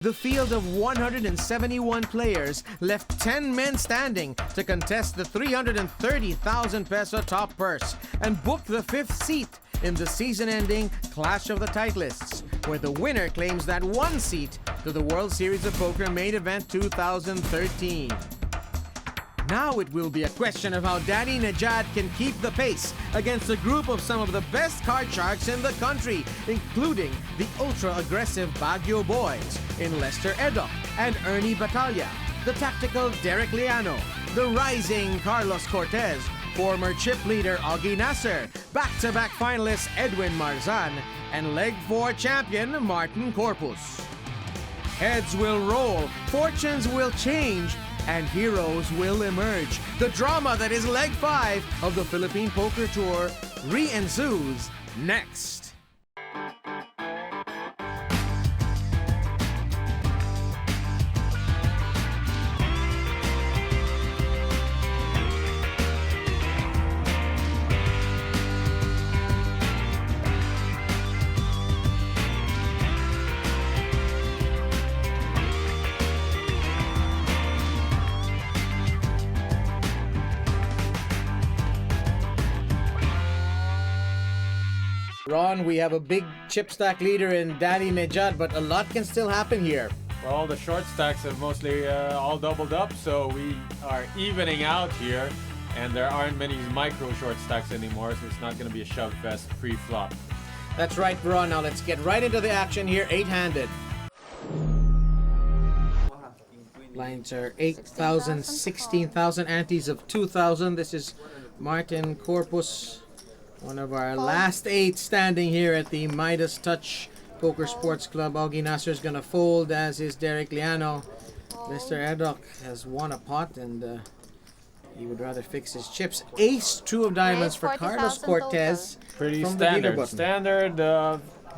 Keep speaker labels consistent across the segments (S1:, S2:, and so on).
S1: The field of 171 players left 10 men standing to contest the 330,000 peso top purse and book the 5th seat in the season-ending Clash of the Titleists, where the winner claims that one seat to the World Series of Poker Main Event 2013. Now it will be a question of how Danny Nejad can keep the pace against a group of some of the best card sharks in the country, including the ultra-aggressive Baguio boys in Lester Eddock and Ernie Batalha, the tactical Derek Liano, the rising Carlos Cortez, former chip leader Augie Nasser, back-to-back finalists Edwin Marzan, and Leg 4 champion Martin Corpus. Heads will roll, fortunes will change, and heroes will emerge. The drama that is Leg 5 of the Philippine Poker Tour re-ensues next. Ron, we have a big chip stack leader in Danny Nejad, but a lot can still happen here.
S2: Well, the short stacks have mostly all doubled up, so we are evening out here, and there aren't many micro short stacks anymore, so it's not going to be a shove fest pre-flop.
S1: That's right, Ron. Now let's get right into the action here, 8-handed. Blinds are 8,000, 16,000, antes of 2,000. This is Martin Corpus, one of our last 8 standing here at the Midas Touch Poker Sports Club. Augie Nasser is going to fold, as is Derek Liano. Mr. Eddock has won a pot, and he would rather fix his chips. Ace, 2 of diamonds for Carlos Cortez.
S2: Pretty standard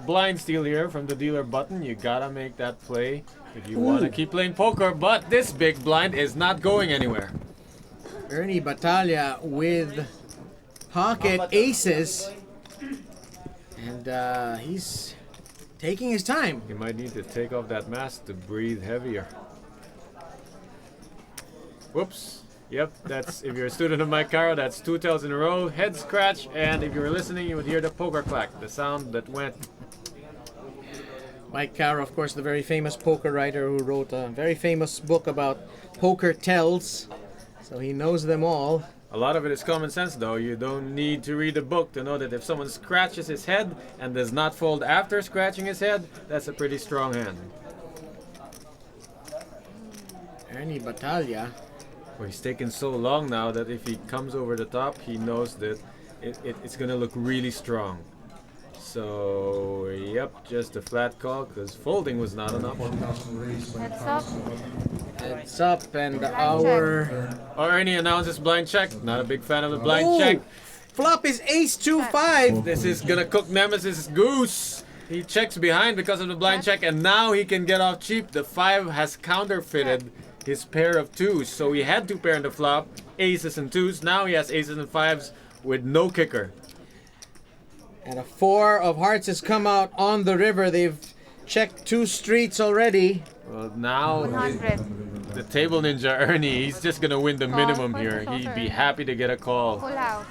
S2: blind steal here from the dealer button. You gotta make that play if you want to keep playing poker, but this big blind is not going anywhere.
S1: Ernie Batalha with pocket aces, and he's taking his time.
S2: You might need to take off that mask to breathe heavier. Whoops. Yep, that's, if you're a student of Mike Caro, that's 2 tails in a row, head scratch, and if you were listening, you would hear the poker clack, the sound that went.
S1: Mike Caro, of course, the very famous poker writer who wrote a very famous book about poker tells, so he knows them all.
S2: A lot of it is common sense, though. You don't need to read the book to know that if someone scratches his head and does not fold after scratching his head, that's a pretty strong hand.
S1: Ernie Batalha.
S2: Well, he's taken so long now that if he comes over the top, he knows that it's going to look really strong. So, yep, just a flat call, because folding was not enough.
S3: Heads up.
S1: Heads up, and our...
S2: Ernie announces blind check. Not a big fan of the blind check.
S1: Flop is ace 2-5.
S2: This is going to cook Nemesis goose. He checks behind because of the blind check, and now he can get off cheap. The 5 has counterfeited his pair of 2s. So he had 2 pair in the flop, aces and 2s. Now he has aces and 5s with no kicker.
S1: And a 4 of hearts has come out on the river. They've checked 2 streets already.
S2: Well, now
S3: 100.
S2: the table ninja Ernie, he's just going to win the minimum here. He'd be happy to get a call.
S3: Full house.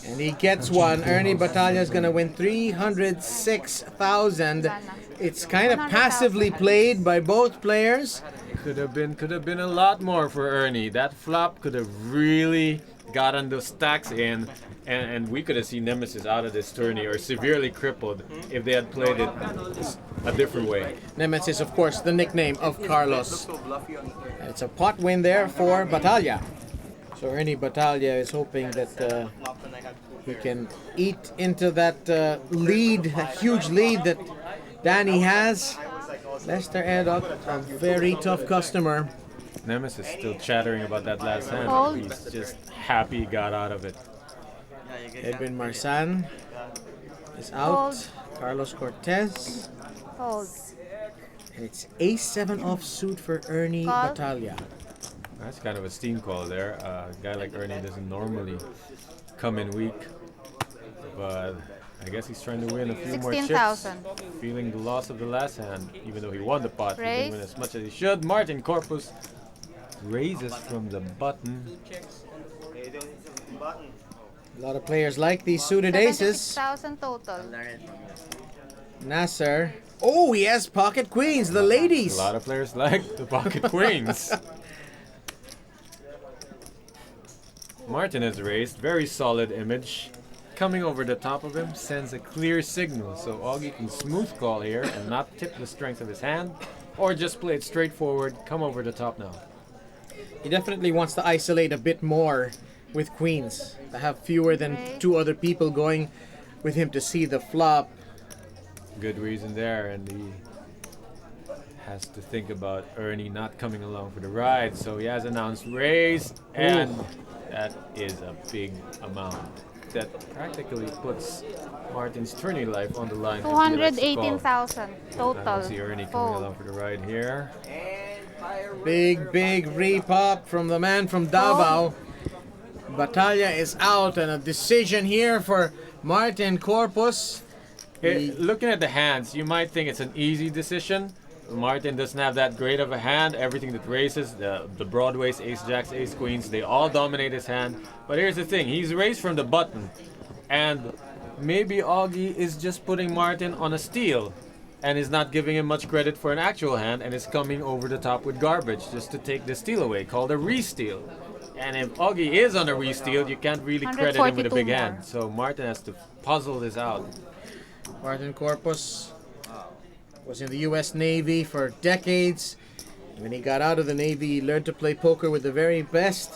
S1: And he gets one. Ernie Batalha is going to win 306,000. It's kind of passively played by both players.
S2: Could have been a lot more for Ernie. That flop could have really gotten those stacks in, and we could have seen Nemesis out of this tourney or severely crippled if they had played it a different way.
S1: Nemesis, of course, the nickname of Carlos. It's a pot win there for Batalha. So Ernie Batalha is hoping that he can eat into that lead, that huge lead that Danny has. Lester Eddock, a very tough customer.
S2: Nemesis still chattering about that last hand.
S3: Fold.
S2: He's just happy he got out of it.
S1: Edwin Marzan is out.
S3: Fold.
S1: Carlos Cortez.
S3: Fold.
S1: And it's ace-7 offsuit for Ernie
S3: Call.
S1: Batalha.
S2: That's kind of a steam call there. A guy like Ernie doesn't normally come in weak, but I guess he's trying to win a few more chips.
S3: 16,000.
S2: Feeling the loss of the last hand, even though he won the pot, he
S3: Raise.
S2: didn't win as much as he should. Martin Corpus raises from the button.
S1: A lot of players like these suited aces.
S3: 76,000 total.
S1: Nasser. Oh, he has pocket queens, the ladies.
S2: A lot of players like the pocket queens. Martin has raised, very solid image. Coming over the top of him sends a clear signal, so Augie can smooth call here and not tip the strength of his hand, or just play it straightforward, come over the top now.
S1: He definitely wants to isolate a bit more with queens, to have fewer than two other people going with him to see the flop.
S2: Good reason there, and he has to think about Ernie not coming along for the ride, so he has announced raise, and that is a big amount. That practically puts Martin's tourney life on the line. if he likes to call.
S3: 218,000
S2: I
S3: total.
S2: don't see Ernie coming
S3: Fold.
S2: along for the ride here.
S1: Big repop from the man from Davao. Batalya is out, and a decision here for Martin Corpus.
S2: Looking at the hands, you might think it's an easy decision. Martin doesn't have that great of a hand. Everything that raises, the broadways, ace jacks, ace queens, they all dominate his hand. But here's the thing, he's raised from the button. And maybe Augie is just putting Martin on a steal and is not giving him much credit for an actual hand and is coming over the top with garbage just to take the steal away, called a re-steal. And if Augie is on a re-steal, you can't really credit him with a
S3: 142
S2: big
S3: more.
S2: hand. So Martin has to puzzle this out.
S1: Martin Corpus was in the U.S. Navy for decades. When he got out of the Navy, he learned to play poker with the very best.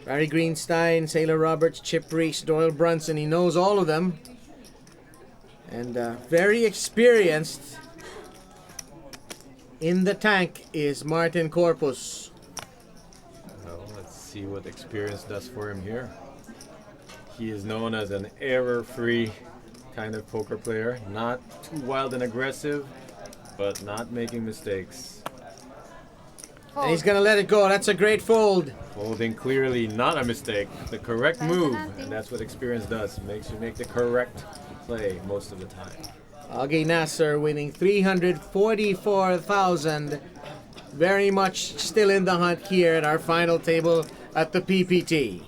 S1: Barry Greenstein, Sailor Roberts, Chip Reese, Doyle Brunson, he knows all of them. And very experienced in the tank is Martin Corpus.
S2: Well, let's see what experience does for him here. He is known as an error-free kind of poker player. Not too wild and aggressive, but not making mistakes.
S1: And he's going to let it go. That's a great fold.
S2: Holding clearly not a mistake. The correct move. And that's what experience does. Makes you make the correct play most of the time.
S1: Augie Nasser winning 344,000. Very much still in the hunt here at our final table at the PPT.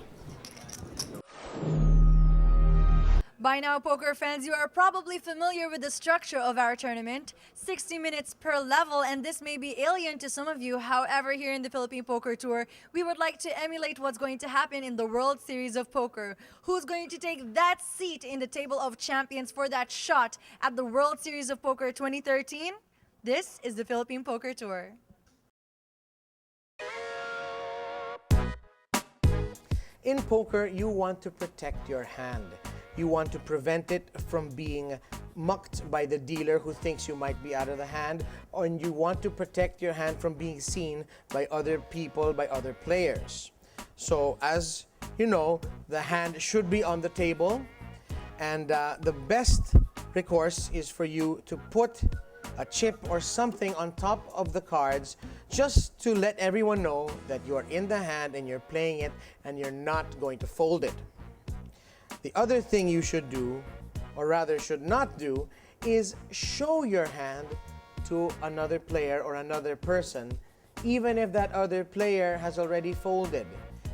S4: By now, poker fans, you are probably familiar with the structure of our tournament. 60 minutes per level, and this may be alien to some of you. However, here in the Philippine Poker Tour, we would like to emulate what's going to happen in the World Series of Poker. Who's going to take that seat in the table of champions for that shot at the World Series of Poker 2013? This is the Philippine Poker Tour.
S1: In poker, you want to protect your hand. You want to prevent it from being mucked by the dealer who thinks you might be out of the hand, and you want to protect your hand from being seen by other people, by other players. So as you know, the hand should be on the table, and the best recourse is for you to put a chip or something on top of the cards just to let everyone know that you're in the hand and you're playing it and you're not going to fold it. The other thing you should do, or rather should not do, is show your hand to another player or another person, even if that other player has already folded.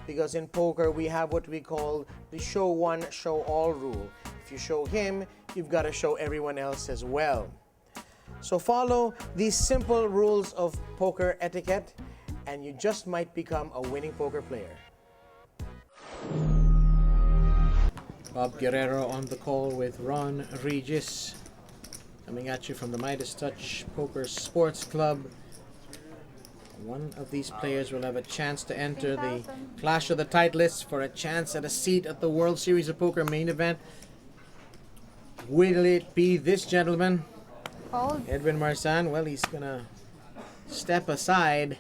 S1: Because in poker, we have what we call the show one, show all rule. If you show him, you've got to show everyone else as well. So follow these simple rules of poker etiquette, and you just might become a winning poker player. Bob Guerrero on the call with Ron Regis, coming at you from the Midas Touch Poker Sports Club. One of these players will have a chance to enter the Clash of the Titleists for a chance at a seat at the World Series of Poker main event. Will it be this gentleman?
S3: Fold.
S1: Edwin Marsan? Well, he's gonna step aside.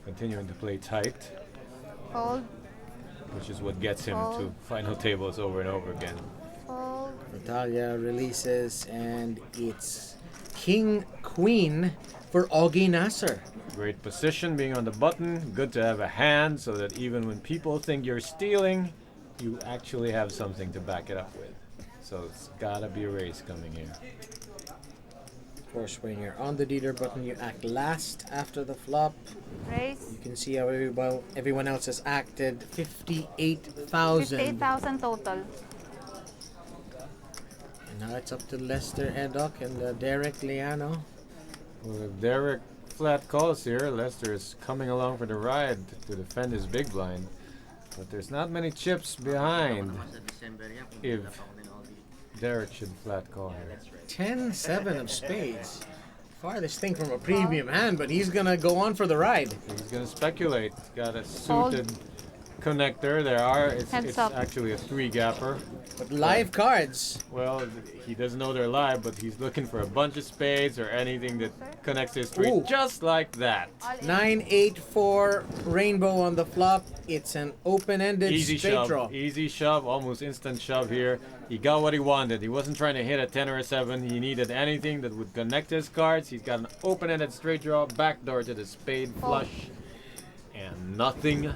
S2: Continuing to play tight,
S3: Fold.
S2: which is what gets him to
S3: Fold.
S2: final tables over and over again.
S3: Fold.
S1: Natalia releases, and it's King Queen for Augie Nasser.
S2: Great position being on the button. Good to have a hand so that even when people think you're stealing, you actually have something to back it up with. So it's gotta be a race coming here.
S1: Of course, when you're on the dealer button, you act last after the flop.
S3: Race.
S1: You can see how everyone else has acted. 58,000.
S3: 58,000 total.
S1: And now it's up to Lester Eddock and Derek Liano.
S2: Well, if Derek flat calls here, Lester is coming along for the ride to defend his big blind. But there's not many chips behind if Derek should flat call here.
S1: 10-7 of spades. Farthest thing from a premium hand, but he's gonna go on for the ride.
S2: He's gonna speculate. Got a
S3: Fold.
S2: suited connector. There are. It's
S3: Heads up.
S2: actually a 3-gapper.
S1: But live cards.
S2: Well, he doesn't know they're live, but he's looking for a bunch of spades or anything that connects his three,
S1: Ooh.
S2: just like that.
S1: 9-8-4 rainbow on the flop. It's an open-ended
S2: Easy
S1: straight
S2: shove.
S1: draw.
S2: Easy shove. Almost instant shove here. He got what he wanted. He wasn't trying to hit a 10 or a 7. He needed anything that would connect his cards. He's got an open-ended straight draw, backdoor to the spade flush, and nothing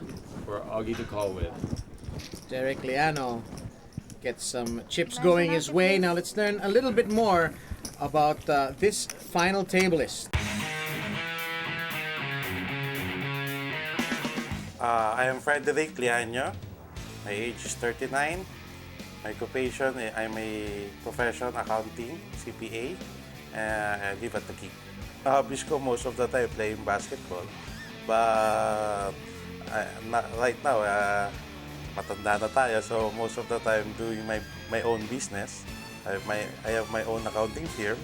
S2: for Augie to call with.
S1: Derek Liano gets some chips going his way. Now let's learn a little bit more about this final table list.
S5: I am Frederick Liano. My age is 39. My occupation, I'm a profession accounting, CPA. I live at the Taguig. Hobbies ko most of the time playing basketball. But right now, matanda na tayo, so most of the time doing my own business. I have my own accounting firm.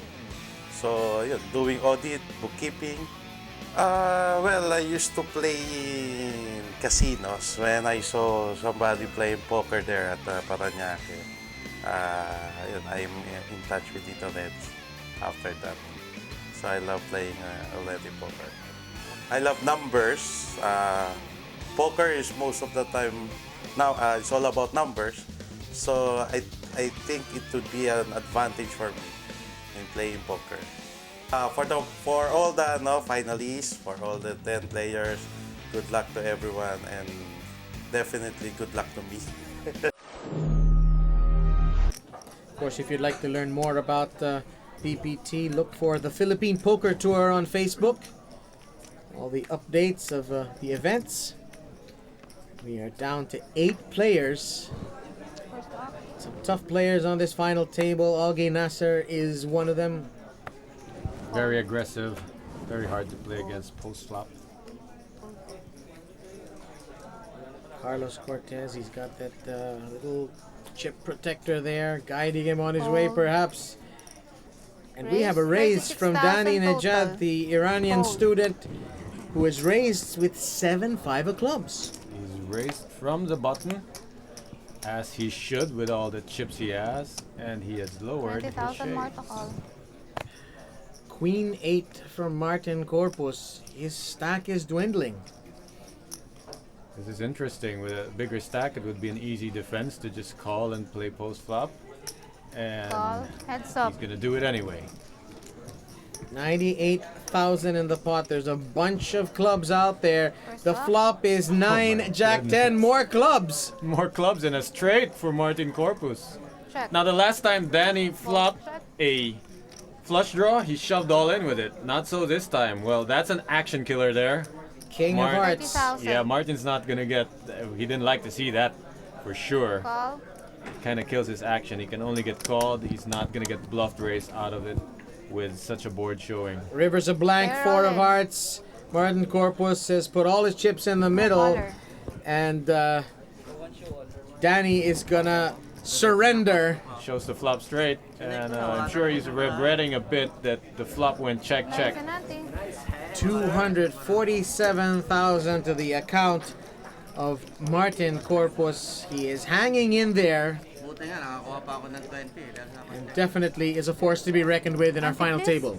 S5: So, yun, doing audit, bookkeeping. Well, I used to play in casinos when I saw somebody playing poker there at Paranaque. Yun, I'm in touch with it already after that. So I love playing already poker. I love numbers. Poker is most of the time, now it's all about numbers. So I think it would be an advantage for me in playing poker. For all the finalists, for all the 10 players, good luck to everyone, and definitely good luck to me.
S1: Of course, if you'd like to learn more about PPT, look for the Philippine Poker Tour on Facebook. All the updates of the events. We are down to 8 players. Some tough players on this final table. Augie Nasser is one of them.
S2: Very aggressive. Very hard to play against post-flop.
S1: Carlos Cortez, he's got that little chip protector there, guiding him on his way perhaps. And we
S3: Raise
S1: have a raise from Dani
S3: 36,000
S1: Nejad,
S3: total.
S1: the Iranian
S3: Fold.
S1: student, who is raised with 7-5 of clubs.
S2: He's raised from the button, as he should with all the chips he has, and he has lowered his
S3: 20,000 more
S2: shade.
S3: to call.
S1: Queen 8 from Martin Corpus. His stack is dwindling.
S2: This is interesting. With a bigger stack, it would be an easy defense to just call and play post-flop. And
S3: Call. Heads up.
S2: he's going to do it anyway.
S1: 98,000 in the pot. There's a bunch of clubs out there.
S3: First
S1: The
S3: flop.
S1: flop is 9,
S2: my
S1: Jack 10,
S2: goodness.
S1: more clubs.
S2: More clubs and a straight for Martin Corpus.
S3: Check.
S2: Now, the last time Danny flopped
S3: check.
S2: a flush draw, he shoved all in with it. Not so this time. Well, that's an action killer there.
S1: King
S2: Mark.
S1: of hearts.
S3: 30,000.
S2: Yeah, Martin's not going to get... he didn't like to see that, for sure.
S3: Call.
S2: Kind of kills his action. He can only get called. He's not going to get bluffed raised out of it with such a board showing.
S1: River's a blank,
S3: They're
S1: 4
S3: all
S1: of
S3: in.
S1: hearts. Martin Corpus has put all his chips in the middle.
S3: Caller.
S1: And Danny is gonna surrender.
S2: Shows the flop straight, and I'm sure he's regretting a bit that the flop went check, check.
S3: Nice and nothing.
S1: 247,000 to the account of Martin Corpus. He is hanging in there and definitely is a force to be reckoned with in our final table.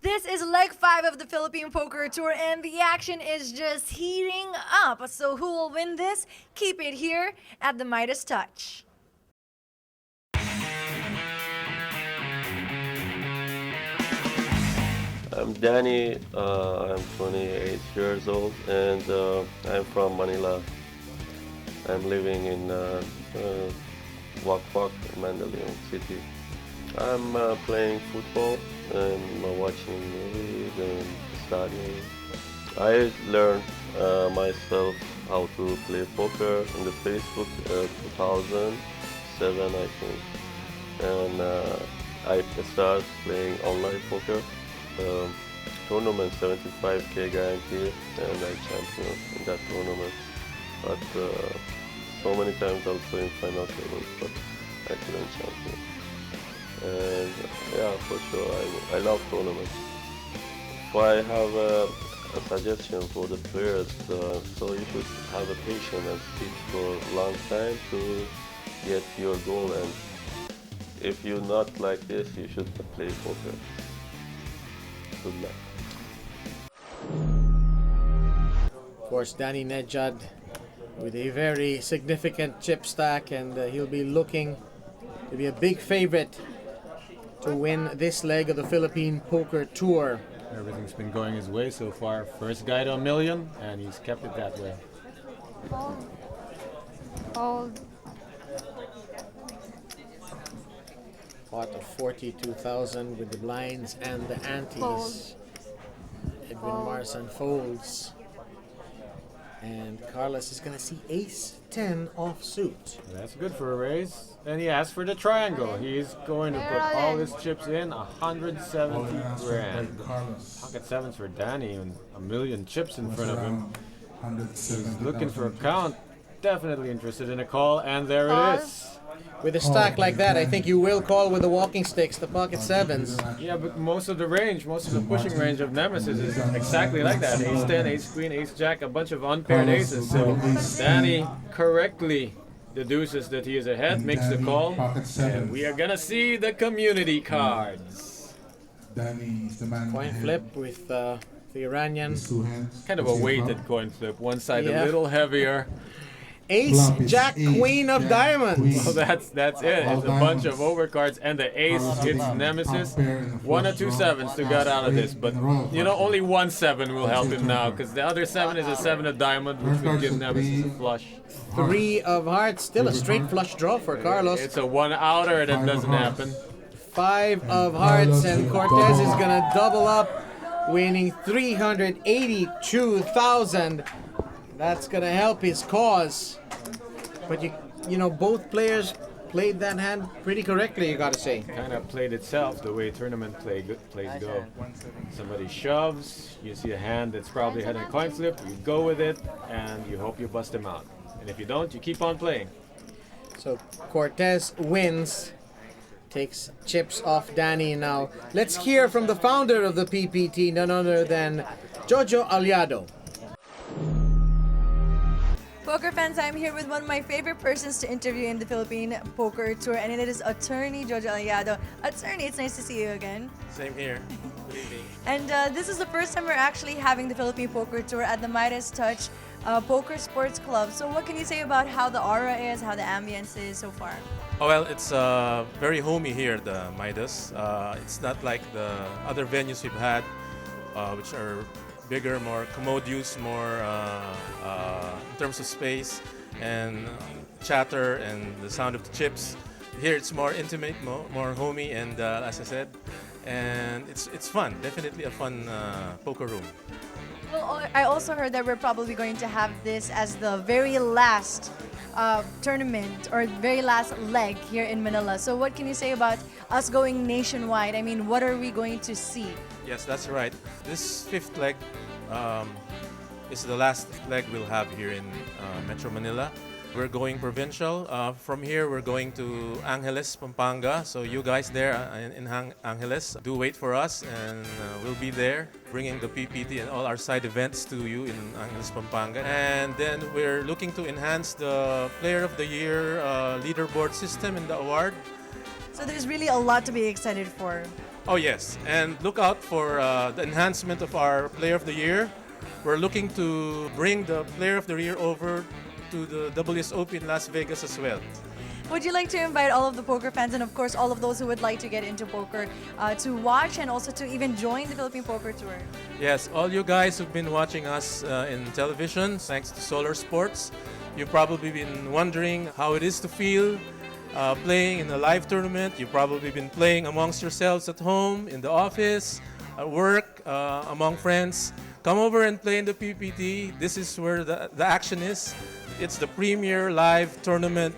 S4: This is leg 5 of the Philippine Poker Tour, and the action is just heating up. So who will win this? Keep it here at the Midas Touch.
S6: I'm Danny, I'm 28 years old, and I'm from Manila. I'm living in Wak Wak, Mandaluyong City. I'm playing football and watching movies and studying. I learned myself how to play poker in the Facebook 2007, I think. And I started playing online poker. Tournament 75k guarantee, and I champion in that tournament. But so many times also in final tables, but I couldn't champion. And yeah, for sure, I love tournaments. If I have a suggestion for the players, so you should have a patience and sit for a long time to get your goal. And if you're not like this, you should play poker. Good luck.
S1: Of course, Danny Nedjad with a very significant chip stack, and he'll be looking to be a big favorite to win this leg of the Philippine Poker Tour.
S2: Everything's been going his way so far. First guy to $1 million, and he's kept it that way.
S3: Fold. Fold.
S1: Pot of 42,000 with the blinds and the antes.
S3: Fold.
S1: Edwin
S3: Fold.
S1: Marsan folds. And Carlos is going to see ace-10 offsuit.
S2: That's good for a raise. And he asked for the triangle. He's going to put all his chips in, 170 grand. Pocket sevens for Danny, and $1 million chips in front of him. He's looking for a count. Definitely interested in a call, and there it is.
S1: With a stack like that, I think you will call with the walking sticks, the pocket sevens.
S2: Yeah, but most of the range, most of the pushing range of Nemesis is exactly like that. Ace 10, ace queen, ace jack, a bunch of unpaired aces. So Danny correctly deduces that he is ahead, makes the call, and we are gonna see the community cards.
S1: Coin flip with the Iranian.
S2: Kind of a weighted coin flip. One side a little heavier.
S1: Ace, jack, queen of diamonds.
S2: Well, that's it. It's a bunch of overcards, and the ace hits Nemesis. 1 or 2 sevens to get out of this, but you know, only 1 7 will help him now, because the other 7 is a 7 of diamond, which would give Nemesis a flush.
S1: 3 of hearts, still a straight flush draw for Carlos.
S2: It's a 1 outer that doesn't happen.
S1: 5 of hearts, and Cortez is gonna double up, winning 382,000. That's gonna help his cause. But you know, both players played that hand pretty correctly, you gotta say.
S2: Kind of played itself the way tournament plays go. Somebody shoves, you see a hand that's probably had a coin flip, you go with it, and you hope you bust him out. And if you don't, you keep on playing.
S1: So Cortez wins, takes chips off Danny now. Let's hear from the founder of the PPT, none other than Jojo Aliado.
S4: Poker fans, I'm here with one of my favorite persons to interview in the Philippine Poker Tour, and it is attorney Jojo Aliado. Attorney, it's nice to see you again.
S7: Same here. Good evening.
S4: And this is the first time we're actually having the Philippine Poker Tour at the Midas Touch Poker Sports Club. So what can you say about how the aura is, how the ambience is so far?
S7: Oh, well, it's very homey here at the Midas. It's not like the other venues we've had, which are bigger, more commodious, more in terms of space and chatter and the sound of the chips. Here it's more intimate, more homey, and as I said, and it's fun. Definitely a fun poker room.
S4: Well, I also heard that we're probably going to have this as the very last tournament or very last leg here in Manila. So what can you say about us going nationwide? I mean, what are we going to see?
S7: Yes, that's right. This 5th leg is the last leg we'll have here in Metro Manila. We're going provincial. From here, we're going to Angeles, Pampanga. So you guys there in Angeles, do wait for us, and we'll be there bringing the PPT and all our side events to you in Angeles, Pampanga. And then we're looking to enhance the Player of the Year leaderboard system in the award.
S4: So there's really a lot to be excited for.
S7: Oh yes, and look out for the enhancement of our Player of the Year. We're looking to bring the Player of the Year over to the WSOP in Las Vegas as well.
S4: Would you like to invite all of the poker fans and of course all of those who would like to get into poker to watch and also to even join the Philippine Poker Tour?
S7: Yes, all you guys who've been watching us in television, thanks to Solar Sports, You've probably been wondering how it is to feel playing in a live tournament. You've probably been playing amongst yourselves at home, in the office, at work, among friends. Come over and play in the PPT. This is where the action is. It's the premier live tournament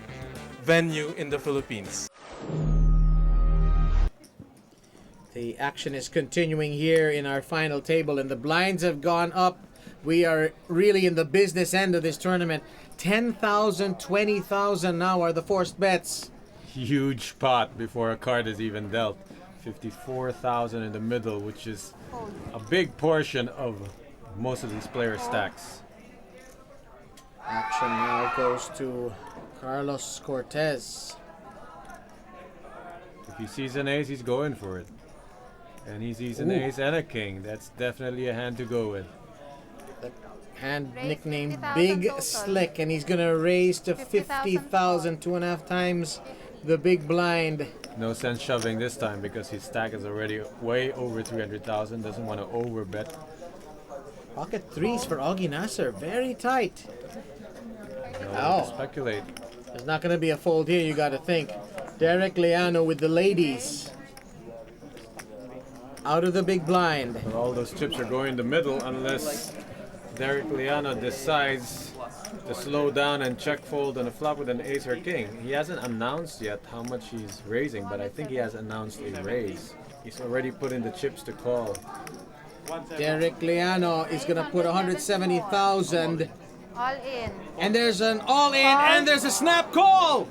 S7: venue in the Philippines.
S1: The action is continuing here in our final table, and the blinds have gone up. We are really in the business end of this tournament. 10,000, 20,000 now are the forced bets.
S2: Huge pot before a card is even dealt. 54,000 in the middle, which is a big portion of most of these player stacks.
S1: Action now goes to Carlos Cortez.
S2: If he sees an ace, he's going for it. And he sees an ace and a king. That's definitely a hand to go with.
S1: Hand
S3: Raise
S1: nicknamed
S3: 50,000
S1: Big
S3: total.
S1: Slick, and he's gonna raise to 50,000, 2.5 times the big blind.
S2: No sense shoving this time because his stack is already way over 300,000. Doesn't want to overbet.
S1: Pocket threes for Augie Nasser, very tight.
S2: No to speculate.
S1: There's not gonna be a fold here, you gotta think. Derek Liano with the ladies. Out of the big blind.
S2: But all those chips are going in the middle unless Derek Liano decides to slow down and check fold on a flop with an ace or king. He hasn't announced yet how much he's raising, but I think he has announced a raise. He's already put in the chips to call.
S1: Derek Liano is gonna put 170,000.
S3: All in.
S1: And there's an all-in, and there's a snap call!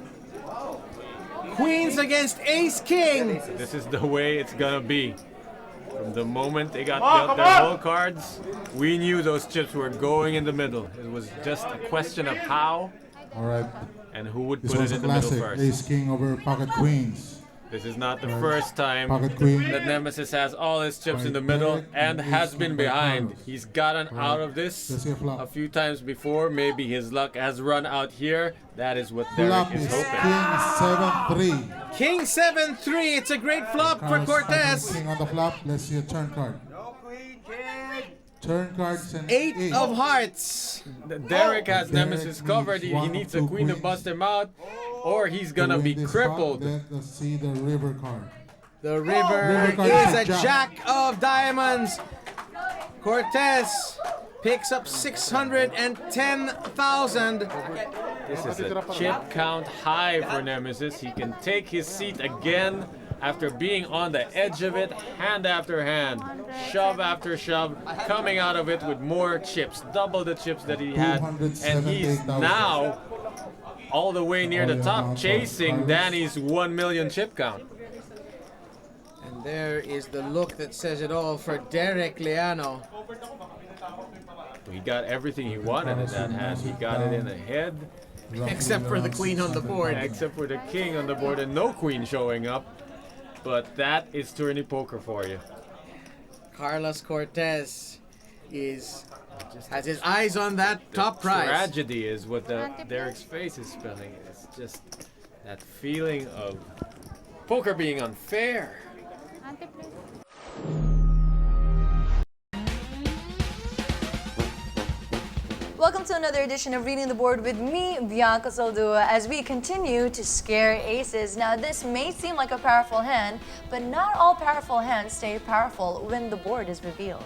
S1: Queens against ace king.
S2: This is the way it's gonna be. From the moment they got dealt their whole cards, we knew those chips were going in the middle. It was just a question of how
S8: All right.
S2: and who would
S8: This
S2: put
S8: was
S2: it
S8: a
S2: in the middle
S8: classic.
S2: first.
S8: Ace King over Pocket Queens.
S2: This is not the first time
S8: Pocket Queen.
S2: that Nemesis has all his chips in the middle and has been behind. He's gotten out of this a few times before. Maybe his luck has run out here. That is what
S8: Flop
S2: Derek is
S8: is
S2: hoping.
S8: King 7-3.
S1: King 7-3. It's a great flop for
S8: Carlos
S1: Cortez.
S8: King on the flop. Let's see a turn card. Turn cards and
S1: Eight of hearts.
S2: Derek has
S8: Derek
S2: Nemesis covered. He
S8: needs
S2: needs
S8: one
S2: a
S8: of two
S2: queen to
S8: queens.
S2: bust him out, or he's
S8: To
S2: gonna
S8: win
S2: be
S8: this
S2: crippled.
S8: spot, let's see the river card.
S1: The river
S8: River card
S1: is a
S8: is jack.
S1: jack of diamonds. Cortez picks up 610,000.
S2: This is a chip count high for Nemesis. He can take his seat again after being on the edge of it, hand after hand, shove after shove, coming out of it with more chips, double the chips that he had, and he's
S8: 278,000.
S2: now all the way near the top, chasing
S8: Carlos.
S2: Danny's 1 million chip count.
S1: And there is the look that says it all for Derek Liano.
S2: He got everything he wanted in that hand. He got it in the head,
S1: Except for the queen on the board.
S2: except for the king on the board and no queen showing up. But that is tourney poker for you.
S1: Carlos Cortez has his eyes on that top prize.
S2: Tragedy is what Derek's face is spelling. It's just that feeling of poker being unfair.
S3: Ante, please.
S4: Welcome to another edition of Reading the Board with me, Bianca Saldua, as we continue to scare aces. Now, this may seem like a powerful hand, but not all powerful hands stay powerful when the board is revealed.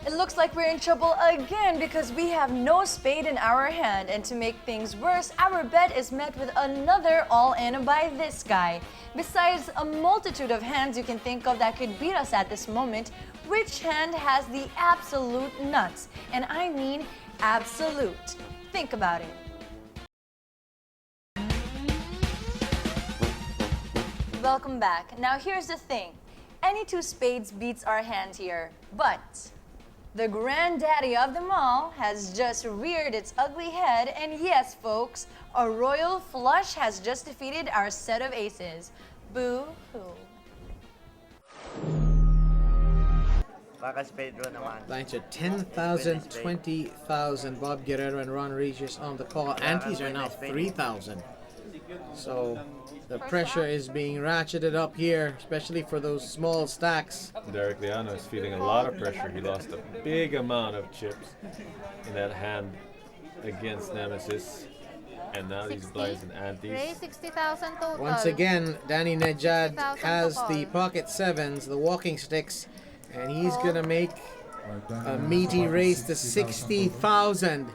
S4: It looks like we're in trouble again because we have no spade in our hand, and to make things worse, our bet is met with another all-in by this guy. Besides a multitude of hands you can think of that could beat us at this moment, which hand has the absolute nuts? And I mean absolute. Think about it. Welcome back. Now here's the thing. Any two spades beats our hand here, but the granddaddy of them all has just reared its ugly head, and yes, folks, a royal flush has just defeated our set of aces. Boo-hoo.
S9: Baka spade draw naman.
S1: Lines are 10,000, 20,000. Bob Guerrero and Ron Regis on the call. Antes are now 3,000. So the pressure is being ratcheted up here, especially for those small stacks.
S2: Derek Liano is feeling a lot of pressure. He lost a big amount of chips in that hand against Nemesis. And now these
S3: 60.
S2: blinds and antes.
S3: Raise 60,000 total.
S1: Once again, Danny Nejad
S3: 60,000
S1: has
S3: to
S1: the
S3: call.
S1: pocket sevens, the walking sticks, and he's
S3: Call.
S1: gonna make a meaty race to 60,000.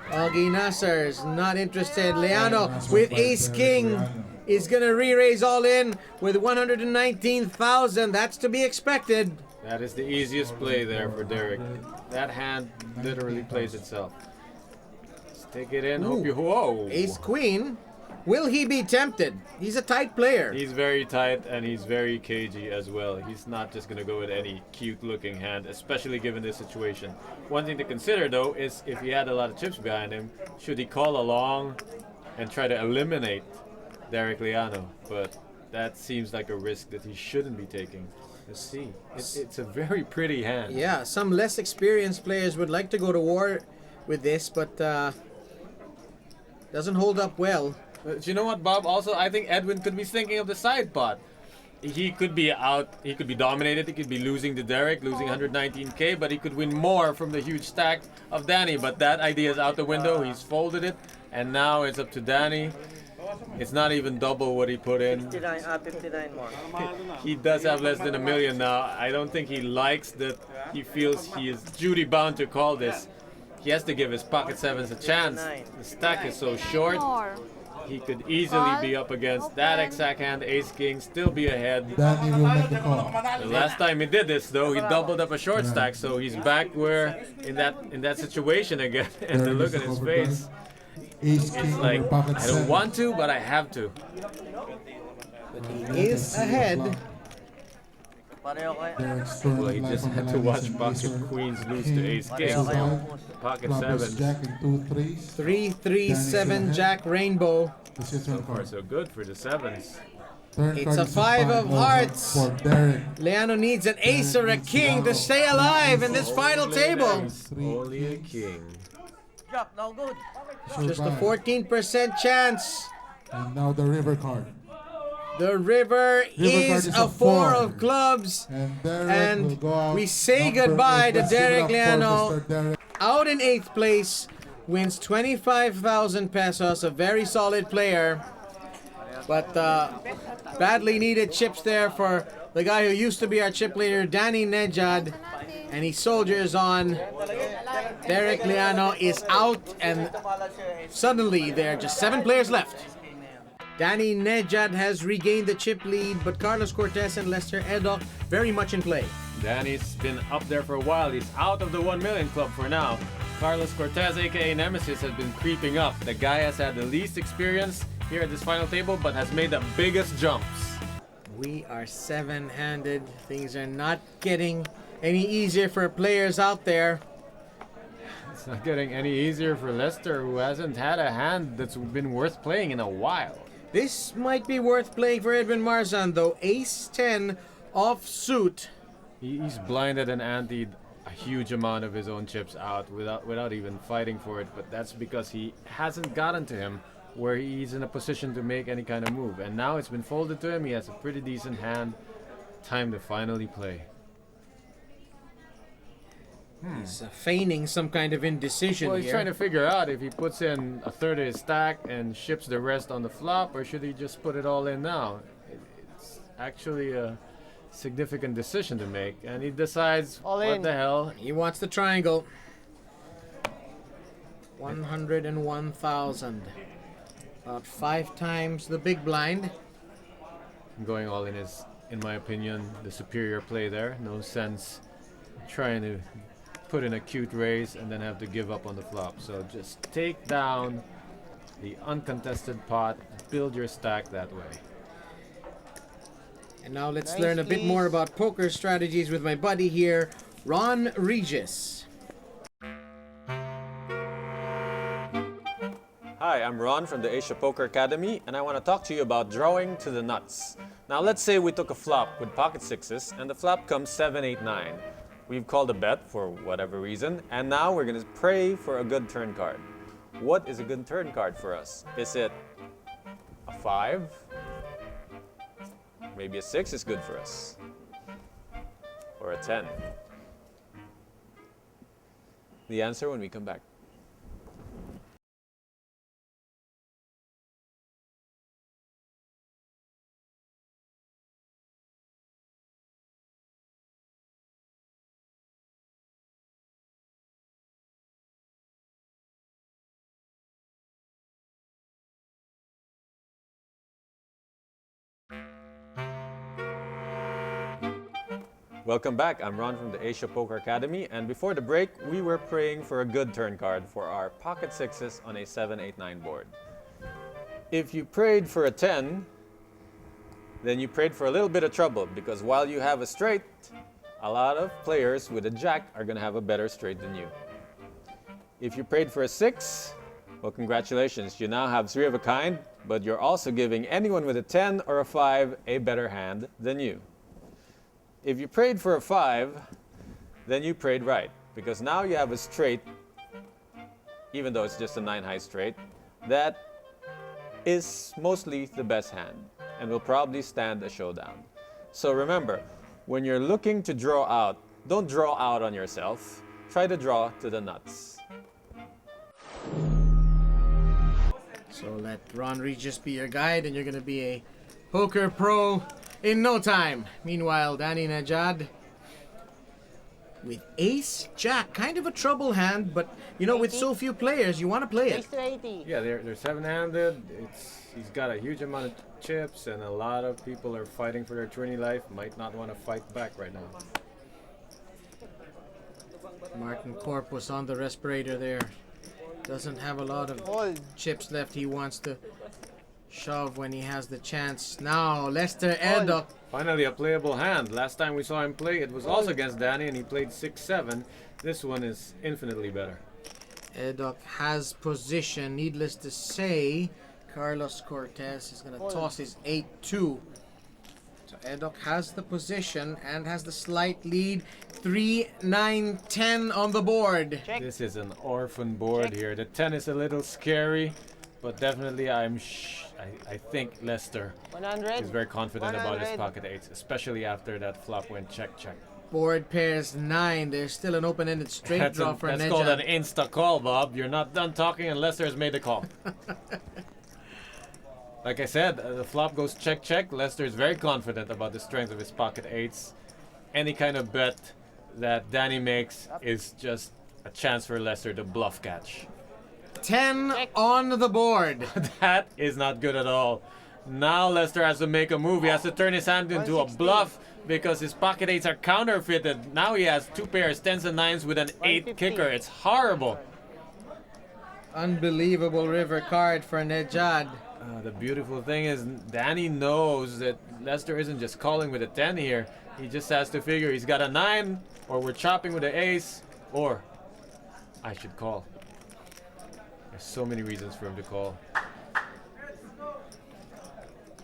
S1: Augie Nasser's not interested. Leano with Ace King is gonna re-raise all in with 119,000. That's to be expected.
S2: That is the easiest play there for Derek. That hand literally plays itself. Stick it in. Hope you. Whoa!
S1: Ace Queen. Will he be tempted? He's a tight player.
S2: He's very tight and he's very cagey as well. He's not just gonna go with any cute-looking hand, especially given this situation. One thing to consider though is if he had a lot of chips behind him, should he call along and try to eliminate Derek Liano? But that seems like a risk that he shouldn't be taking. Let's see. It's a very pretty hand.
S1: Yeah, some less experienced players would like to go to war with this, but doesn't hold up well.
S2: But you know what, Bob? Also, I think Edwin could be thinking of the side pot. He could be out, he could be dominated, he could be losing to Derek, losing 119k, but he could win more from the huge stack of Danny. But that idea is out the window. He's folded it, and now it's up to Danny. It's not even double what he put in.
S9: 59 more.
S2: He does have less than $1 million now. I don't think he likes that he feels he is duty bound to call this. He has to give his pocket sevens a chance. The stack is so short.
S3: More.
S2: He could easily be up against that exact hand, Ace King, still be ahead.
S8: Danny will make the call.
S2: The last time he did this, though, he doubled up a short stack, so he's back where in that situation again. And the look on his face,
S8: Ace
S2: it's
S8: King
S2: like,
S8: over pocket
S2: I don't
S8: seven.
S2: want to, but I have to.
S1: But he is ahead.
S9: Pareho kayo.
S8: Derek's turn
S2: Well, he
S8: life
S2: just
S8: on
S2: had to
S8: Malawi
S2: watch
S8: and
S2: pocket
S8: Acer
S2: queens lose
S8: King.
S2: to Ace King.
S9: Pareho kayo.
S2: Pocket
S8: Clubbers
S2: sevens.
S8: Jack and 2 threes.
S1: 3-3-7 Jack Rainbow.
S8: That's your turn
S2: So far,
S8: card.
S2: so good for the sevens.
S8: Turn
S1: It's
S8: card
S1: a
S8: is
S1: five of
S8: more
S1: hearts.
S8: For Derek.
S1: Leano needs an ace or a king to stay alive in this final table.
S2: Only a king.
S9: Jack, no good.
S1: Just a
S8: Survive.
S1: 14% chance.
S8: And now the river card.
S1: The river
S8: River card
S1: is
S8: is
S1: a
S8: a
S1: four
S8: four.
S1: of clubs.
S8: And Derek will
S1: And
S8: go out.
S1: we say
S8: number
S1: goodbye
S8: eight.
S1: to
S8: Let's give it
S1: Derek
S8: up for
S1: Liano.
S8: Mr. Derek.
S1: Out in 8th place, wins 25,000 pesos, a very solid player. But badly needed chips there for the guy who used to be our chip leader, Danny Nejad. And he soldiers on. Derek Liano is out, and suddenly there are just 7 players left. Danny Nejad has regained the chip lead, but Carlos Cortez and Lester Eddock very much in play.
S2: Danny's been up there for a while. He's out of the 1 million club for now. Carlos Cortez, aka Nemesis, has been creeping up. The guy has had the least experience here at this final table, but has made the biggest jumps.
S1: We are 7-handed. Things are not getting any easier for players out there.
S2: It's not getting any easier for Lester, who hasn't had a hand that's been worth playing in a while.
S1: This might be worth playing for Edwin Marzan, though. Ace 10 offsuit.
S2: He's blinded and anteed a huge amount of his own chips out without even fighting for it, but that's because he hasn't gotten to him where he's in a position to make any kind of move. And now it's been folded to him. He has a pretty decent hand. Time to finally play.
S1: He's feigning some kind of indecision
S2: Well, he's
S1: here.
S2: trying to figure out if he puts in a third of his stack and ships the rest on the flop, or should he just put it all in now? It's actually a significant decision to make, and he decides, what the hell?
S1: He wants the triangle. 101,000. About 5 times the big blind.
S2: Going all in is, in my opinion, the superior play there. No sense trying to put in a cute raise and then have to give up on the flop. So just take down the uncontested pot, build your stack that way.
S1: And now let's learn a bit more about poker strategies with my buddy here, Ron Regis.
S2: Hi, I'm Ron from the Asia Poker Academy, and I want to talk to you about drawing to the nuts. Now let's say we took a flop with pocket sixes and the flop comes 7, 8, 9. We've called a bet for whatever reason, and now we're going to pray for a good turn card. What is a good turn card for us? Is it a 5? Maybe a 6 is good for us. Or a 10. The answer when we come back. Welcome back. I'm Ron from the Asia Poker Academy, and before the break, we were praying for a good turn card for our pocket sixes on a 7-8-9 board. If you prayed for a 10, then you prayed for a little bit of trouble, because while you have a straight, a lot of players with a jack are going to have a better straight than you. If you prayed for a 6, well, congratulations, you now have 3 of a kind, but you're also giving anyone with a 10 or a 5 a better hand than you. If you prayed for a 5, then you prayed right, because now you have a straight, even though it's just a 9 high straight, that is mostly the best hand and will probably stand a showdown. So remember, when you're looking to draw out, don't draw out on yourself. Try to draw to the nuts.
S1: So let Ron Regis be your guide, and you're going to be a poker pro in no time. Meanwhile, Danny Najad with ace jack, kind of a trouble hand, but you know, with so few players, you want to play it.
S9: Ace to 80.
S2: Yeah, they're seven-handed. He's got a huge amount of chips, and a lot of people are fighting for their tourney life. Might not want to fight back right now.
S1: Martin Corpus on the respirator there. Doesn't have a lot of chips left. He wants to shove when he has the chance. Now, Lester Eddock.
S2: Finally, a playable hand. Last time we saw him play, it was also against Danny, and he played 6-7. This one is infinitely better.
S1: Eddock has position. Needless to say, Carlos Cortez is going to toss his 8-2. So Eddock has the position and has the slight lead. 3-9-10 on the board.
S9: Check.
S2: This is an orphan board here. The 10 is a little scary, but definitely I think Lester
S9: 100.
S2: is very confident about his
S9: 100.
S2: pocket 8s, especially after that flop went check.
S1: Board pairs 9. There's still an open-ended straight draw for
S2: That's
S1: Neja.
S2: called an insta call, Bob. You're not done talking and Lester has made the call. Like I said, the flop goes check. Lester is very confident about the strength of his pocket 8s. Any kind of bet that Danny makes is just a chance for Lester to bluff catch.
S1: 10 on the board.
S2: That is not good at all. Now Lester has to make a move. He has to turn his hand into a
S9: 160.
S2: bluff because his pocket 8s are counterfeited. Now he has 2 pairs, 10s and 9s with an 8
S9: 150.
S2: kicker. It's horrible.
S1: Unbelievable river card for Nejad.
S2: The beautiful thing is Danny knows that Lester isn't just calling with a 10 here. He just has to figure he's got a 9, or we're chopping with an ace, or I should call. There's so many reasons for him to call.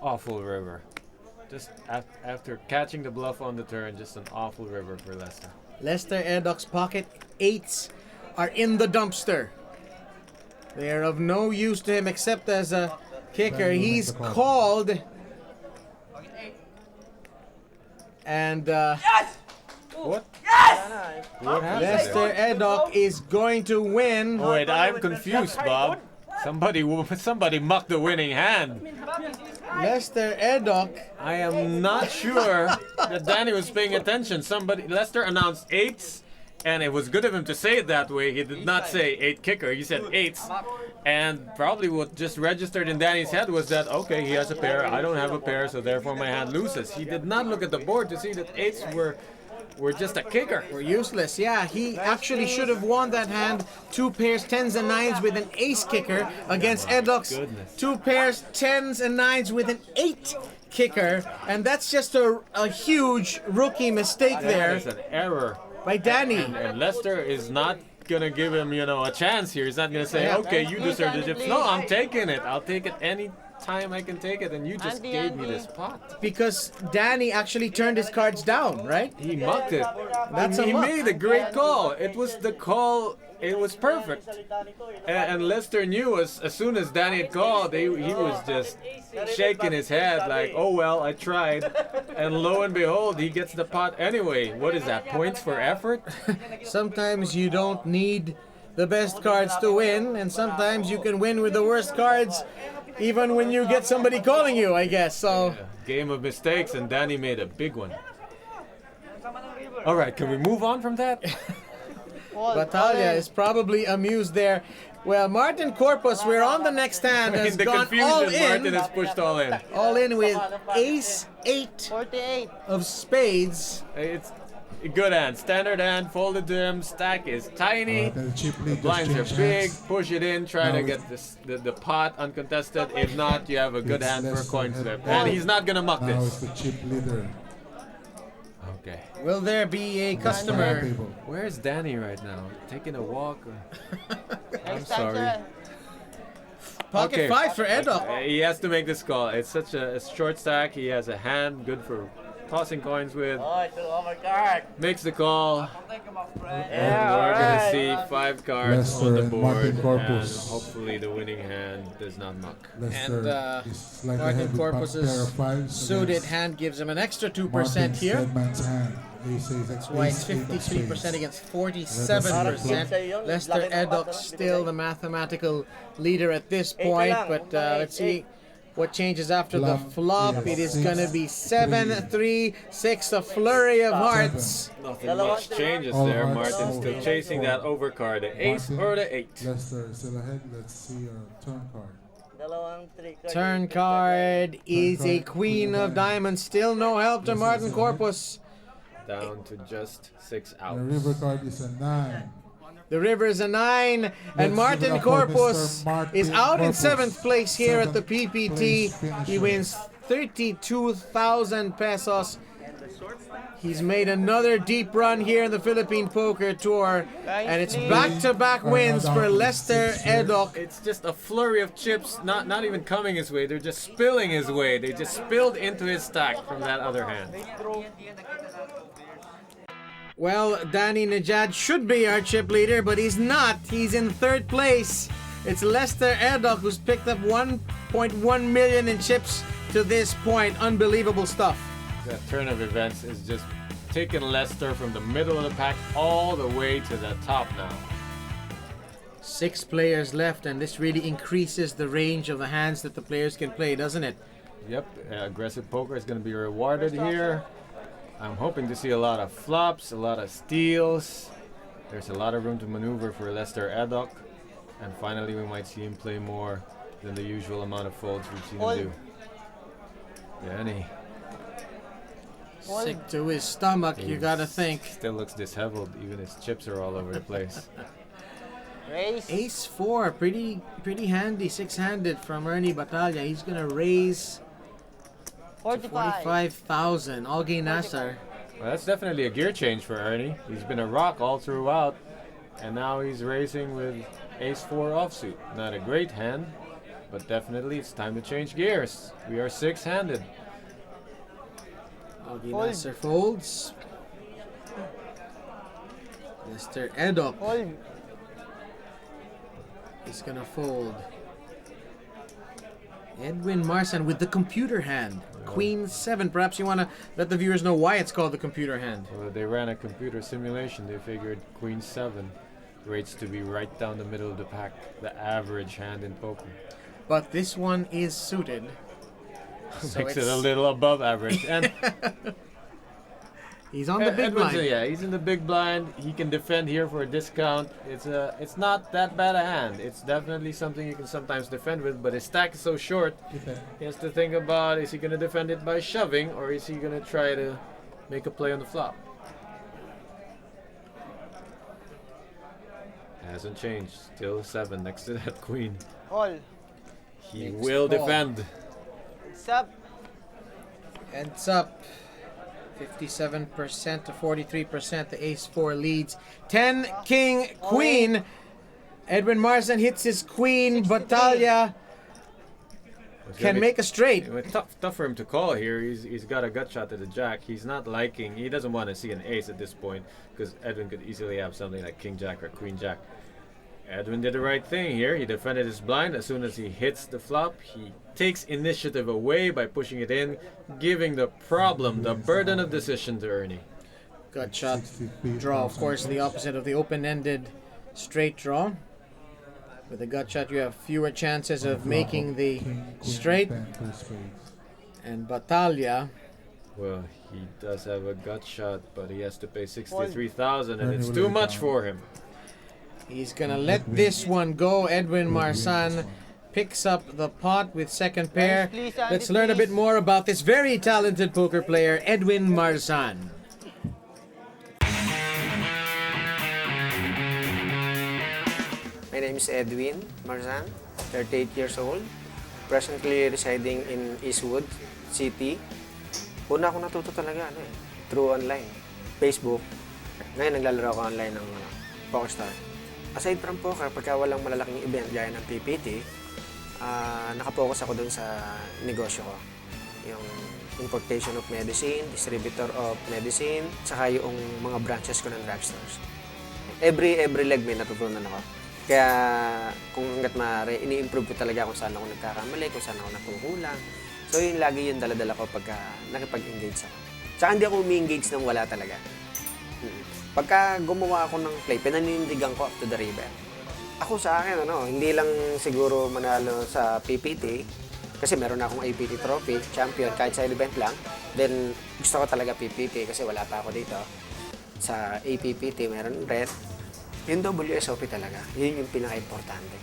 S2: Awful river. Just after catching the bluff on the turn, just an awful river for Lester.
S1: Lester Eddock's pocket 8s are in the dumpster. They are of no use to him except as a kicker. He's called. And
S2: What?
S9: Yes!
S2: What happened
S1: Lester
S2: there?
S1: Eddock is going to win.
S2: Wait, I'm confused, Bob. Somebody mucked the winning hand.
S1: Lester Eddock.
S2: I am not sure that Danny was paying attention. Lester announced 8s, and it was good of him to say it that way. He did not say 8 kicker. He said 8s. And probably what just registered in Danny's head was that, okay, he has a pair, I don't have a pair, so therefore my hand loses. He did not look at the board to see that 8s were just a kicker.
S1: Were useless. Yeah, he actually should have won that hand. 2 pairs, 10s and 9s with an ace kicker against Eddock's
S2: goodness.
S1: 2 pairs, 10s and 9s with an 8 kicker. And that's just a huge rookie mistake there
S2: That's an error.
S1: by Danny.
S2: And Lester is not gonna give him, a chance here. He's not gonna say, okay, you deserve the chips. No, I'm taking it. I'll take it any time I can take it, and you just gave me this pot.
S1: Because Danny actually turned his cards down, right?
S2: He mucked it.
S1: That's
S2: he
S1: a muck.
S2: made a great call. It was the call. It was perfect. And Lester knew as soon as Danny had called, he was just shaking his head like, oh well, I tried. And lo and behold, he gets the pot anyway. What is that? Points for effort?
S1: Sometimes you don't need the best cards to win, and sometimes you can win with the worst cards, even when you get somebody calling you, I guess. So.
S2: Game of mistakes, and Danny made a big one. All right, can we move on from that?
S1: Batalha is probably amused there. Well, Martin Corpus, we're on the next hand, has
S2: In the
S1: gone
S2: confusion,
S1: all
S2: Martin
S1: in.
S2: has pushed all in.
S1: All in with ace 8
S9: 48.
S1: of spades.
S2: It's good hand. Standard hand, folded to him. Stack is tiny.
S8: The chip
S2: The
S8: lead
S2: blinds are
S8: just
S2: big.
S8: changed hands.
S2: Push it in. Try to
S8: Now
S2: get the pot uncontested. If not, you have a good
S8: It's
S2: hand for a
S8: less
S2: coin
S8: than
S2: slip.
S8: head.
S2: And he's not gonna muck
S8: Now it's
S2: this.
S8: the chip leader.
S2: Okay.
S1: Will there be a customer?
S8: Table.
S2: Where's Danny right now? Taking a walk? Or... I'm
S9: Next time,
S2: sorry.
S9: sir.
S1: Pocket
S2: Okay.
S1: 5 for Edo.
S2: He has to make this call. It's such a short stack. He has a hand good for tossing coins with.
S9: Oh, I took off my card.
S2: Makes the call.
S9: Yeah,
S2: And we're gonna
S9: alright.
S2: see 5 cards
S8: Lester
S2: on the
S8: and
S2: board,
S8: Martin
S2: and
S8: Corpus.
S2: hopefully the winning hand does not muck.
S8: Lester
S1: And,
S8: is slightly
S1: Martin
S8: ahead with
S1: Corpus's
S8: pair of fives
S1: suited
S8: against
S1: hand gives him an extra 2%
S8: Martin's
S1: here.
S8: dead man's hand. Ace is
S1: That's why it's
S8: ace, eight of
S1: 53%
S8: spades.
S1: against 47%. Lester Eddock still the mathematical leader at this point, but let's see what changes after the flop. It is going to be 7-3, 6, a flurry of hearts.
S2: Nothing much changes
S8: All
S2: there.
S8: hearts
S2: Martin's still
S8: over.
S2: chasing that overcard, the ace
S8: Martin,
S2: or the 8.
S8: Lester is still ahead. Let's see your turn card.
S9: Dalawang three card.
S1: Turn card is a
S8: card,
S1: queen
S8: queen
S1: of
S8: of
S1: diamonds. Still no help to
S8: Yes,
S1: Martin
S8: yes,
S1: Corpus.
S2: Down to just 6
S8: The
S2: outs.
S8: river card is a 9.
S1: The river is a 9,
S8: Let's
S1: and
S8: give
S1: Martin
S8: it up for
S1: Corpus
S8: Mr. Martin
S1: is out in
S8: Corpus.
S1: 7th place here at the
S8: Seventh
S1: PPT.
S8: place finisher.
S1: He wins 32,000 pesos. He's made another deep run here in the Philippine Poker Tour, and it's back-to-back wins for Lester Eddock.
S2: It's just a flurry of chips, not even coming his way. They're just spilling his way. They just spilled into his stack from that other hand.
S1: Well, Danny Najad should be our chip leader, but he's not. He's in 3rd place. It's Lester Eddock who's picked up 1.1 million in chips to this point. Unbelievable stuff.
S2: That turn of events is just taking Lester from the middle of the pack all the way to the top now.
S1: 6 players left, and this really increases the range of the hands that the players can play, doesn't it?
S2: Yep, aggressive poker is going to be rewarded here. I'm hoping to see a lot of flops, a lot of steals. There's a lot of room to maneuver for Lester Eddock. And finally, we might see him play more than the usual amount of folds we've seen him do. Danny
S1: Sick to his stomach, you gotta think.
S2: still looks disheveled. Even his chips are all over the place.
S9: Raise.
S1: Ace 4, pretty handy, 6-handed from Ernie Batalha. He's gonna raise to 45,000. Algi Nasser.
S2: Well, that's definitely a gear change for Ernie. He's been a rock all throughout. And now he's racing with Ace 4 offsuit. Not a great hand, but definitely it's time to change gears. We are 6-handed.
S1: Algi Nasser folds. Mr. Eddock
S9: Hold.
S1: is gonna fold. Edwin Marsan with the computer hand. Queen 7. Perhaps you want to let the viewers know why it's called the computer hand.
S2: Well, they ran a computer simulation. They figured Queen 7 rates to be right down the middle of the pack, the average hand in poker.
S1: But this one is suited. So
S2: Makes it a
S1: it's-
S2: little above average. And
S1: He's on the big
S2: Edwin's,
S1: blind.
S2: yeah, he's in the big blind. He can defend here for a discount. It's not that bad a hand. It's definitely something you can sometimes defend with, but his stack is so short. He has to think about, is he going to defend it by shoving, or is he going to try to make a play on the flop? Hasn't changed. Still 7 next to that queen.
S9: Call.
S2: He
S1: Next
S2: will
S1: call.
S2: defend.
S9: It's up.
S1: Heads up. 57% to 43%. The ace 4 leads. 10, king, queen. Edwin Marsan hits his queen. Batalha
S2: It's
S1: can
S2: gonna
S1: make a straight.
S2: be tough for him to call here. He's got a gut shot at the jack. He's not liking. He doesn't want to see an ace at this point because Edwin could easily have something like king jack or queen jack. Edwin did the right thing here. He defended his blind. As soon as he hits the flop, he takes initiative away by pushing it in, giving the problem, the burden of decision to Ernie.
S1: Gut shot draw, of course, the opposite of the open-ended straight draw. With a gut shot, you have fewer chances of making the straight. And Batalha,
S2: Well, he does have a gut shot, but he has to pay 63,000, and it's too much for him.
S1: he's gonna let this one go. Edwin Marsan picks up the pot with second pair.
S9: Please,
S1: Let's learn a bit more about this very talented poker player, Edwin Marsan.
S10: My name is Edwin Marzan, 38 years old, presently residing in Eastwood City. Una ako natuto talaga through online, Facebook. Ngayon naglalaro ako online ng PokerStar. Aside from poker, pagka walang malalaking event gaya ng PPT, nakapokus ako dun sa negosyo ko. Yung importation of medicine, distributor of medicine, saka yung mga branches ko ng drugstores. Every leg may natutunan ako. Kaya kung hanggat maaari, ini-improve ko talaga kung saan ako nagkakamali, kung saan ako nakukulang. So yun lagi yung dala-dala ko pagka nakipag-engage ako. Tsaka hindi ako umi-engage nang wala talaga. Pagka gumawa ako ng play, pinanindigan ko up to the river. Ako sa akin, hindi lang siguro manalo sa PPT, kasi meron akong APT trophy, champion, kahit sa event lang. Then gusto ko talaga PPT kasi wala pa ako dito. Sa APPT, meron red. Yung WSOP talaga, yun yung pinaka-importante.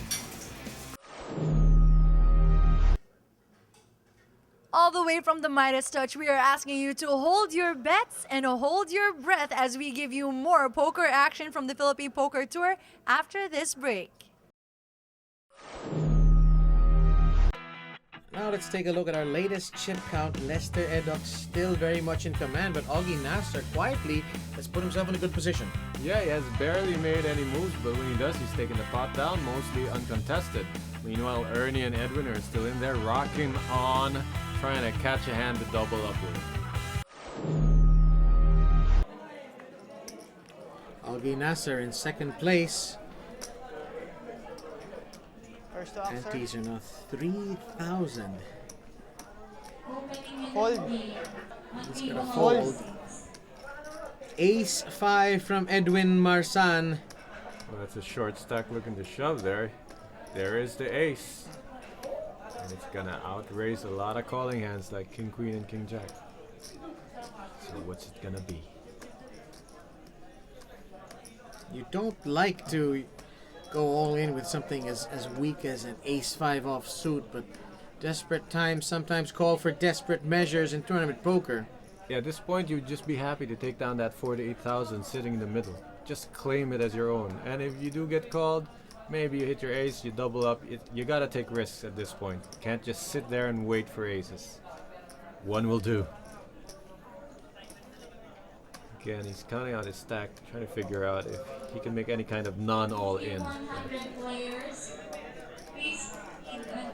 S4: All the way from the Midas Touch, we are asking you to hold your bets and hold your breath as we give you more poker action from the Philippine Poker Tour after this break.
S1: Now let's take a look at our latest chip count. Lester Eddock still very much in command, but Augie Nasser quietly has put himself in a good position.
S2: Yeah, he has barely made any moves, but when he does, he's taking the pot down, mostly uncontested. Meanwhile, Ernie and Edwin are still in there, rocking on, trying to catch a hand to double up with.
S1: Augie Nasser in second place.
S9: First to answer.
S1: Antes are now 3,000.
S9: Fold.
S1: He's gonna fold. Ace 5 from Edwin Marsan.
S2: Well, that's a short stack looking to shove there. There is the ace. And it's gonna outraise a lot of calling hands like King Queen and King Jack. So what's it gonna be?
S1: You don't like to go all in with something as weak as an Ace 5 offsuit, but desperate times sometimes call for desperate measures in tournament poker.
S2: Yeah, at this point you'd just be happy to take down that 48,000 sitting in the middle. Just claim it as your own. And if you do get called, maybe you hit your ace, you double up. You gotta take risks at this point. Can't just sit there and wait for aces. One will do. Again, he's counting out his stack, trying to figure out if he can make any kind of non-all-in.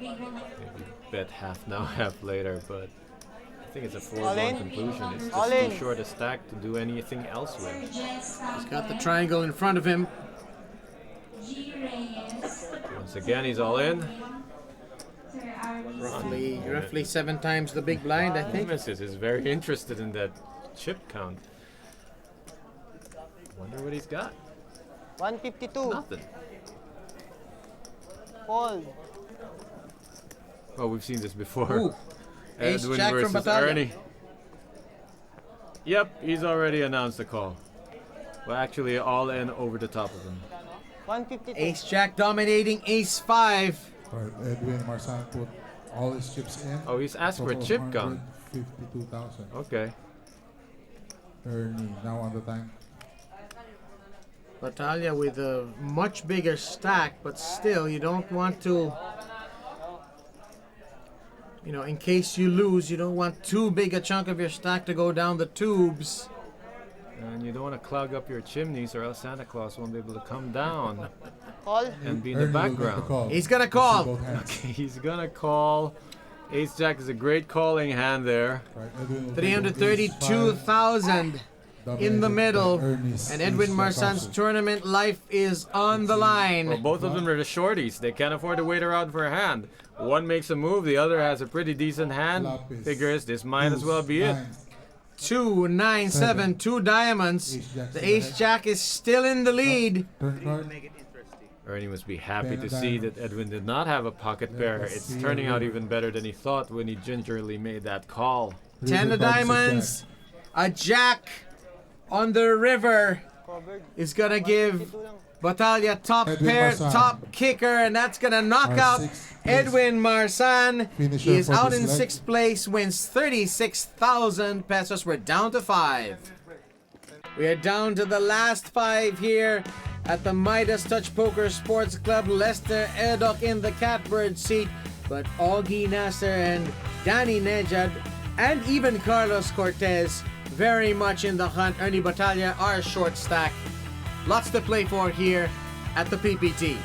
S2: Maybe bet half now, half later, but I think it's a foregone conclusion. It's just too short a stack to do anything else with.
S1: He's got the triangle in front of him.
S2: Once again, he's all in.
S1: Roughly 7 times the big blind, I think.
S2: Nemesis is very interested in that chip count. Wonder what he's got.
S9: 152.
S2: Nothing.
S9: Fold.
S2: Well, we've seen this before.
S1: Ooh. Ace
S2: Edwin
S1: Jack from
S2: versus
S1: Batalya.
S2: Ernie. Yep, he's already announced the call. Well, actually, all in over the top of him.
S9: 152.
S1: Ace Jack dominating Ace 5.
S8: Right, Edwin Marsan put all his chips in.
S2: Oh, he's asked for a chip count.
S8: 52,000.
S2: Okay.
S8: Ernie now on the time.
S1: Batalya with a much bigger stack, but still, you don't want to, in case you lose, you don't want too big a chunk of your stack to go down the tubes.
S2: And you don't want to clog up your chimneys or else Santa Claus won't be able to come down
S9: Call.
S2: and be in the
S8: Ernie will make the
S2: background.
S8: call.
S1: He's gonna
S8: See
S1: call.
S8: both hands.
S2: Okay, he's gonna call. Ace Jack is a great calling hand there.
S8: Right, Edwin will take
S1: 332,000 in the
S8: dominated
S1: middle,
S8: by Ernie's
S1: and Edwin
S8: Ace Jack
S1: Marsan's
S8: offsuit.
S1: tournament life is on the line.
S2: Well, both of them are the shorties. They can't afford to wait around for a hand. One makes a move, the other has a pretty decent hand.
S8: Flop is
S2: Figures this might as well be it.
S1: 2, 9, 7, 2 diamonds.
S8: Ace Jack
S1: The
S8: still
S1: Ace
S8: ahead.
S1: Jack is still in the lead.
S8: Turn card.
S2: Ernie must be happy
S8: Ten
S2: to
S8: of
S2: see
S8: diamonds.
S2: that Edwin did not have a pocket
S8: Let
S2: pair.
S8: us
S2: It's
S8: see
S2: turning out
S8: Edwin.
S2: even better than he thought when he gingerly made that call.
S1: 10 of
S8: River cards,
S1: diamonds. A jack on the river
S9: Covered.
S1: is gonna give
S9: 152 lang.
S1: Batalya top
S8: Edwin
S1: pair,
S8: Marsan.
S1: top kicker, and that's gonna knock
S8: Our
S1: out
S8: sixth place
S1: Edwin Marsan.
S8: finisher
S1: He is
S8: for
S1: out
S8: this
S1: in
S8: leg.
S1: 6th place, wins 36,000 pesos. We're down to 5. We are down to the last 5 here at the Midas Touch Poker Sports Club, Lester Edok in the catbird seat, but Augie Nasser and Danny Nejad and even Carlos Cortez very much in the hunt. Ernie Batalha are short stack. Lots to play for here at the PPT.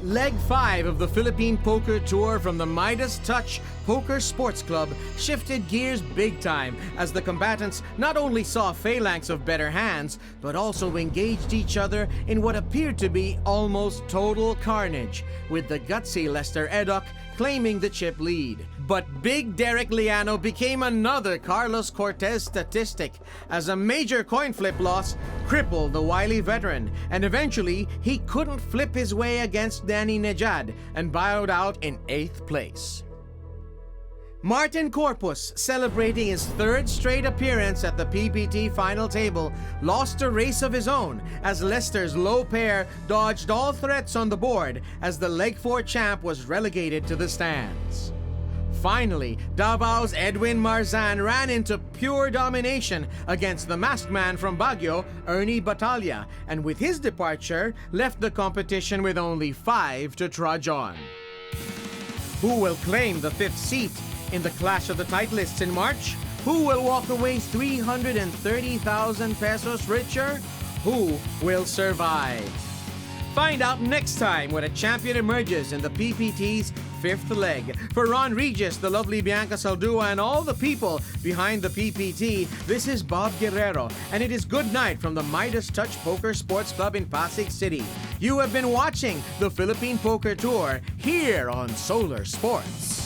S1: Leg 5 of the Philippine Poker Tour from the Midas Touch Poker Sports Club shifted gears big time as the combatants not only saw phalanx of better hands, but also engaged each other in what appeared to be almost total carnage, with the gutsy Lester Edok claiming the chip lead. But Big Derek Liano became another Carlos Cortez statistic as a major coin flip loss crippled the wily veteran, and eventually he couldn't flip his way against Danny Nejad and bowed out in 8th place. Martin Corpus, celebrating his 3rd straight appearance at the PPT final table, lost a race of his own as Lester's low pair dodged all threats on the board as the Leg 4 champ was relegated to the stands. Finally, Davao's Edwin Marzan ran into pure domination against the masked man from Baguio, Ernie Batalha, and with his departure, left the competition with only 5 to trudge on. Who will claim the 5th seat in the Clash of the Titleists in March? Who will walk away 330,000 pesos richer? Who will survive? Find out next time when a champion emerges in the PPT's 5th leg. For Ron Regis, the lovely Bianca Saldua, and all the people behind the PPT, this is Bob Guerrero, and it is good night from the Midas Touch Poker Sports Club in Pasig City. You have been watching the Philippine Poker Tour here on Solar Sports.